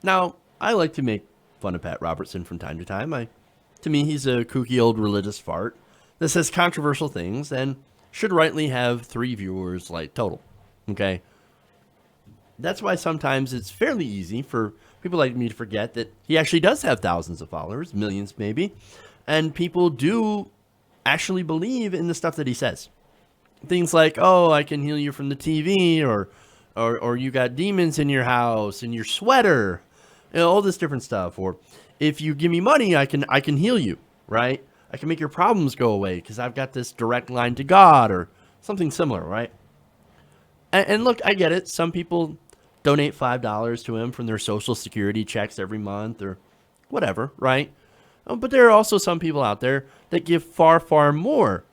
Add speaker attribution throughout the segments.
Speaker 1: Now, I like to make fun of Pat Robertson from time to time. To me, he's a kooky old religious fart that says controversial things and should rightly have 3 viewers like total. Okay? That's why sometimes it's fairly easy for people like me to forget that he actually does have thousands of followers, millions maybe, and people do actually believe in the stuff that he says. Things like, "Oh, I can heal you from the TV," or "You got demons in your house, in your sweater," all this different stuff. Or, "If you give me money, I can heal you," right? "I can make your problems go away because I've got this direct line to God," or something similar, right? And look, I get it. Some people donate $5 to him from their social security checks every month or whatever, right? But there are also some people out there that give far, far more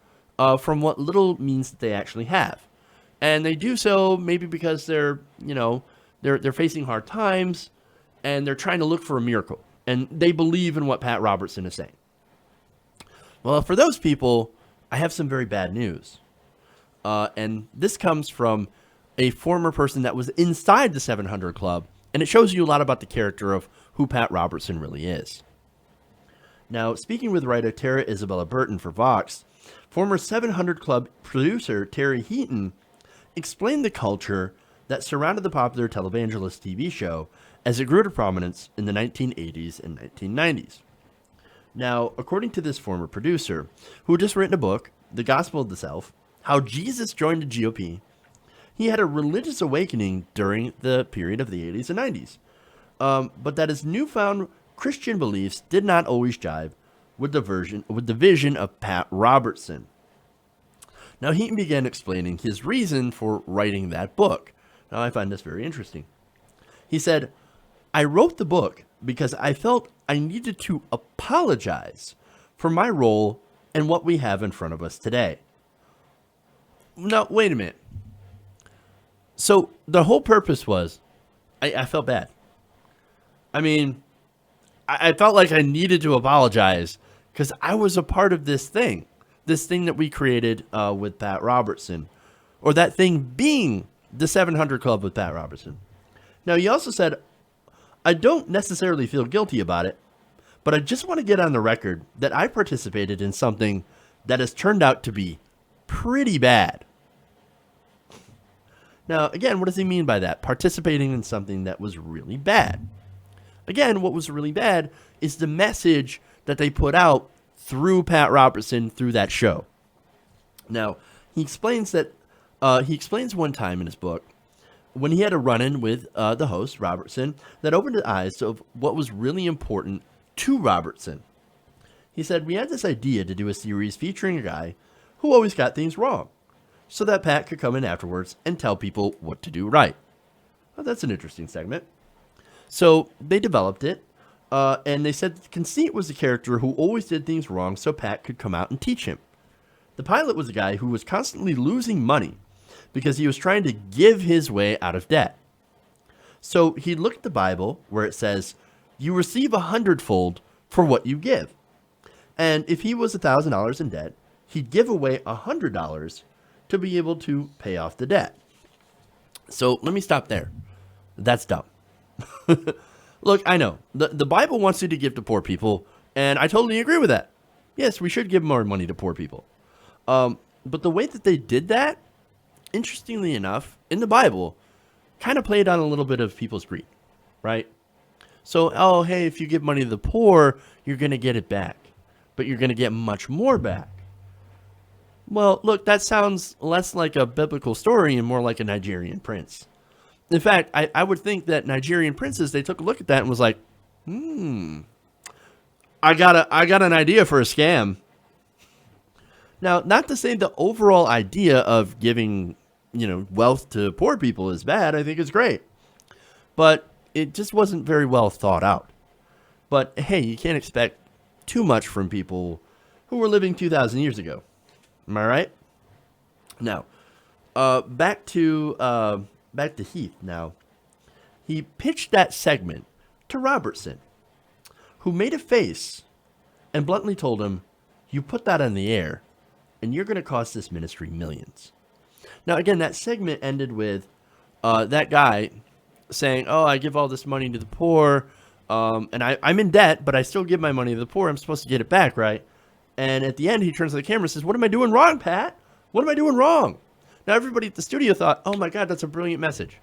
Speaker 1: from what little means that they actually have. And they do so maybe because they're facing hard times and they're trying to look for a miracle. And they believe in what Pat Robertson is saying. Well, for those people, I have some very bad news. And this comes from a former person that was inside the 700 Club, and it shows you a lot about the character of who Pat Robertson really is. Now, speaking with writer Tara Isabella Burton for Vox, former 700 Club producer Terry Heaton explained the culture that surrounded the popular televangelist TV show as it grew to prominence in the 1980s and 1990s. Now, according to this former producer, who had just written a book, The Gospel of the Self, How Jesus Joined the GOP, he had a religious awakening during the period of the 80s and 90s, but that his newfound Christian beliefs did not always jive with the vision of Pat Robertson. Now, Heaton began explaining his reason for writing that book. Now, I find this very interesting. He said, "I wrote the book because I felt I needed to apologize for my role and what we have in front of us today." Now, wait a minute. So the whole purpose was, I felt bad. I mean, I felt like I needed to apologize because I was a part of this thing that we created with Pat Robertson, or that thing being the 700 Club with Pat Robertson. Now, he also said, "I don't necessarily feel guilty about it, but I just want to get on the record that I participated in something that has turned out to be pretty bad." Now, again, what does he mean by that? Participating in something that was really bad. Again, what was really bad is the message that they put out through Pat Robertson through that show. Now, he explains one time in his book when he had a run-in with the host, Robertson, that opened the eyes of what was really important to Robertson. He said, "We had this idea to do a series featuring a guy who always got things wrong, so that Pat could come in afterwards and tell people what to do right." Well, that's an interesting segment. So they developed it, and they said Conceit was the character who always did things wrong so Pat could come out and teach him. The pilot was a guy who was constantly losing money because he was trying to give his way out of debt. So he looked at the Bible where it says, "You receive 100-fold for what you give." And if he was $1,000 in debt, he'd give away $100 to be able to pay off the debt. So let me stop there. That's dumb. Look, I know. The Bible wants you to give to poor people, and I totally agree with that. Yes, we should give more money to poor people. But the way that they did that, interestingly enough, in the Bible, kind of played on a little bit of people's greed, right? So, oh, hey, if you give money to the poor, you're going to get it back, but you're going to get much more back. Well, look, that sounds less like a biblical story and more like a Nigerian prince. In fact, I would think that Nigerian princes, they took a look at that and was like, I got an idea for a scam. Now, not to say the overall idea of giving, wealth to poor people is bad. I think it's great. But it just wasn't very well thought out. But hey, you can't expect too much from people who were living 2,000 years ago. Am I right? Now, back to Heath. Now, he pitched that segment to Robertson, who made a face and bluntly told him, "You put that on the air, and you're going to cost this ministry millions." Now, again, that segment ended with that guy saying, oh, I give all this money to the poor, and I'm in debt, but I still give my money to the poor. I'm supposed to get it back, right? And at the end, he turns to the camera and says, what am I doing wrong, Pat? What am I doing wrong? Now, everybody at the studio thought, oh, my God, that's a brilliant message,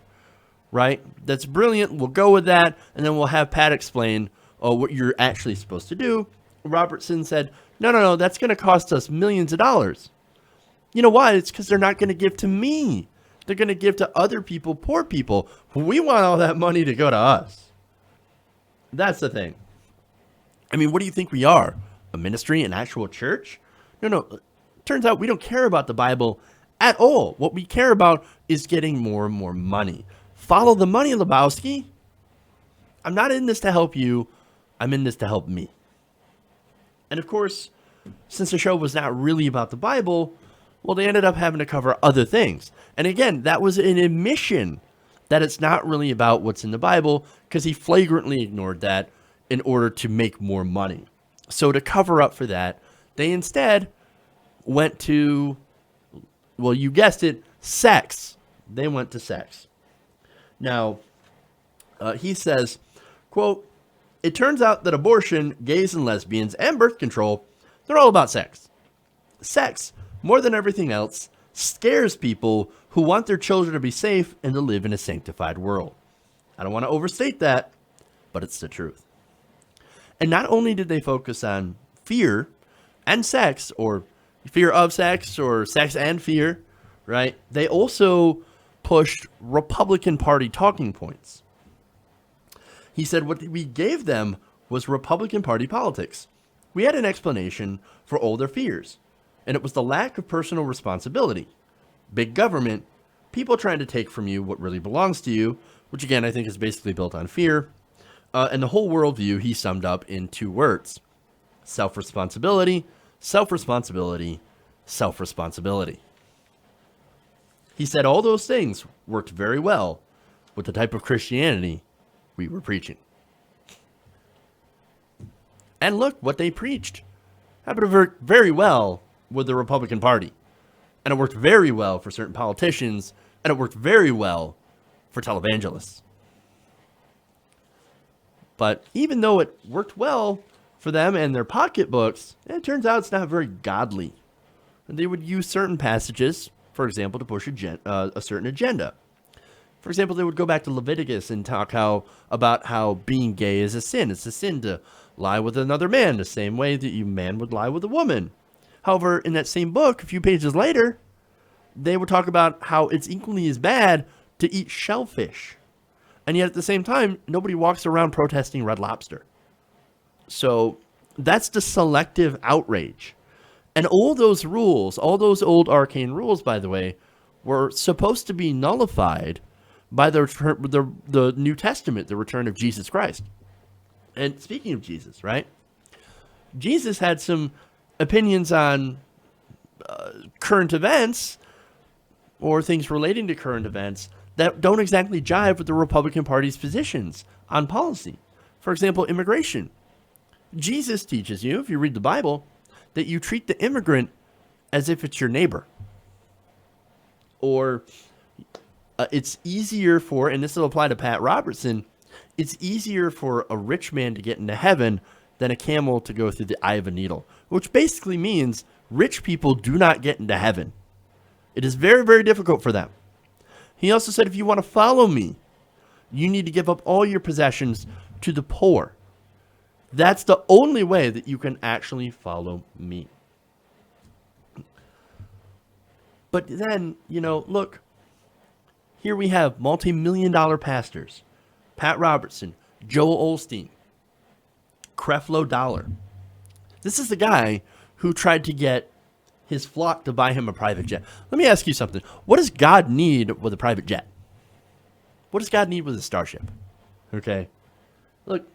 Speaker 1: right? That's brilliant. We'll go with that, and then we'll have Pat explain what you're actually supposed to do. Robertson said, no, that's going to cost us millions of dollars. You know why? It's because they're not going to give to me. They're going to give to other people, poor people. We want all that money to go to us. That's the thing. I mean, what do you think we are? A ministry, an actual church? No. Turns out we don't care about the Bible at all. What we care about is getting more and more money. Follow the money, Lebowski. I'm not in this to help you. I'm in this to help me. And of course, since the show was not really about the Bible, well, they ended up having to cover other things. And again, that was an admission that it's not really about what's in the Bible, because he flagrantly ignored that in order to make more money. So to cover up for that, they instead went to, well, you guessed it, sex. They went to sex. Now, he says, quote, it turns out that abortion, gays and lesbians, and birth control, they're all about sex. Sex, more than everything else, scares people who want their children to be safe and to live in a sanctified world. I don't want to overstate that, but it's the truth. And not only did they focus on fear and sex, or fear of sex, or sex and fear, right? They also pushed Republican Party talking points. He said what we gave them was Republican Party politics. We had an explanation for all their fears, and it was the lack of personal responsibility. Big government, people trying to take from you what really belongs to you, which again I think is basically built on fear, and the whole worldview he summed up in 2 words: self-responsibility, self-responsibility, self-responsibility. He said all those things worked very well with the type of Christianity we were preaching. And look what they preached. Happened to work very well with the Republican Party. And it worked very well for certain politicians. And it worked very well for televangelists. But even though it worked well for them and their pocketbooks, it turns out it's not very godly. And they would use certain passages, for example, to push a certain agenda. For example, they would go back to Leviticus and talk about how being gay is a sin. It's a sin to lie with another man the same way that a man would lie with a woman. However, in that same book, a few pages later, they would talk about how it's equally as bad to eat shellfish. And yet at the same time, nobody walks around protesting Red Lobster. So that's the selective outrage. And all those rules, all those old arcane rules, by the way, were supposed to be nullified by the New Testament, the return of Jesus Christ. And speaking of Jesus, right? Jesus had some opinions on current events or things relating to current events that don't exactly jive with the Republican Party's positions on policy. For example, immigration. Jesus teaches you, if you read the Bible, that you treat the immigrant as if it's your neighbor. Or it's easier for, and this will apply to Pat Robertson, it's easier for a rich man to get into heaven than a camel to go through the eye of a needle, which basically means rich people do not get into heaven. It is very, very difficult for them. He also said, if you want to follow me, you need to give up all your possessions to the poor. That's the only way that you can actually follow me. But then, look, here we have multi-million-dollar pastors, Pat Robertson, Joel Osteen, Creflo Dollar. This is the guy who tried to get his flock to buy him a private jet. Let me ask you something. What does God need with a private jet? What does God need with a starship? Okay. Look,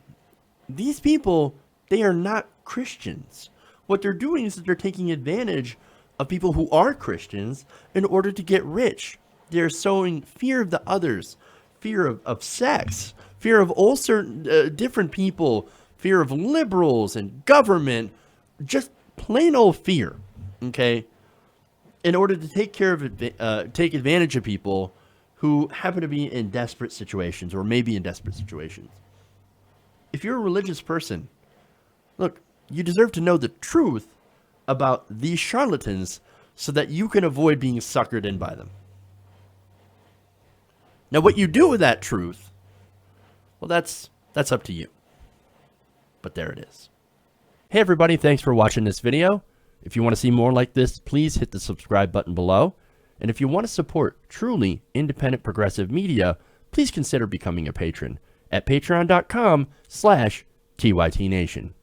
Speaker 1: these people, they are not Christians. What they're doing is that they're taking advantage of people who are Christians in order to get rich. They're sowing fear of the others, fear of sex, fear of all certain different people, fear of liberals and government, just plain old fear, okay, in order to take advantage of people who happen to be in desperate situations or maybe in desperate situations. If you're a religious person, look, you deserve to know the truth about these charlatans so that you can avoid being suckered in by them. Now, what you do with that truth, well, that's up to you. But there it is. Hey, everybody, thanks for watching this video. If you want to see more like this, please hit the subscribe button below. And if you want to support truly independent progressive media, please consider becoming a patron at patreon.com/TYTNation.